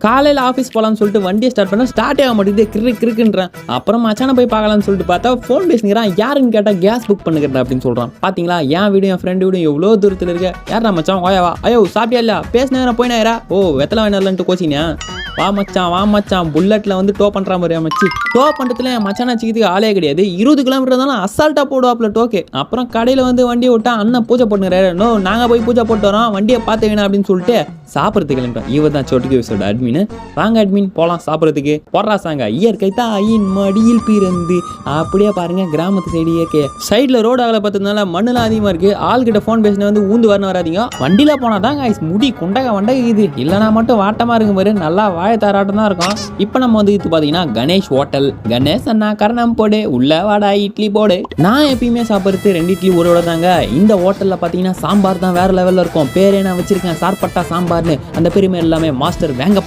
காலையில் ஆஃபீஸ் போகலான்னு சொல்லிட்டு வண்டியை ஸ்டார்ட் பண்ணால் ஸ்டார்ட் ஆக மாட்டேங்குது, கிறுக்குன்றேன். அப்புறம் மச்சான போய் பார்க்கலான்னு சொல்லிட்டு பார்த்தா ஃபோன் பேசிக்கிறான். யாருன்னு கேட்டால் கேஸ் புக் பண்ணுகிறேன் அப்படின்னு சொல்கிறான். பார்த்தீங்களா, என் வீடும் என் ஃப்ரெண்டு வீடும் எவ்வளோ தூரத்தில் இருக்க. யாரா மச்சான் ஓயாவா? ஐயோ சாப்பிட்டியா இல்லையா? பேசினேன் போயினாயிரா? ஓ வெத்தலை வேணாலன்ட்டு கோச்சினியா? வா மச்சான் புல்லட்டில் வந்து டோ பண்ணுற மாதிரியா மச்சி. டோ பண்ணுறதுல என் மச்சான் வச்சுக்கிறதுக்கு ஆளே கிடையாது. 20 கிலோமீட்டர் இருந்தாலும் அசால்ட்டாக போடுவாப்பில் டோக்கு. அப்புறம் கடையில் வந்து வண்டியை விட்டா அண்ணன் பூஜை பண்ணுறாரு. நோ நாங்கள் போய் பூஜை போட்டு வரோம், வண்டியை பார்த்து வேணாம் அப்படின்னு சொல்லிட்டு சாப்பிட்றதுக்கு கிளம்பிட்டோம். இவர் தான் சொட்டுக்கு விசோட அட்மின். வாங்க அட்மின் போகலாம் சாப்பிட்றதுக்கு. போடுறா சாங்க இயற்கை தாயின் மடியில் பிறந்து. அப்படியே பாருங்க கிராமத்து சைடு இயற்கை. சைடில் ரோடு ஆகலை பார்த்ததுனால மண்ணெல்லாம் அதிகமாக இருக்குது. ஆள்கிட்ட ஃபோன் பேசினா வந்து ஊந்து வரணும் வராதிங்க. வண்டியில் போனால் தான் காய்ஸ் முடி குண்டக வண்டக இது. இல்லைனா மட்டும் வாட்டமாக இருக்கும் பாரு, நல்லா வாழைத்தாராட்டம் தான் இருக்கும். இப்போ நம்ம வந்து இது பார்த்தீங்கன்னா கணேஷ் ஹோட்டல். கணேஷ் அண்ணா கரணம் போடு, உள்ள வாடா இட்லி போடு. நான் எப்பயுமே சாப்பிட்றது 2 இட்லி ஒரு வடை தாங்க. இந்த ஹோட்டலில் பார்த்தீங்கன்னா சாம்பார் தான் வேற லெவலில் இருக்கும். பேரே நான் வச்சிருக்கேன் சார்பட்டா சாம்பார்னு. அந்த பெருமை எல்லாமே மாஸ்டர் வேங்கப்ப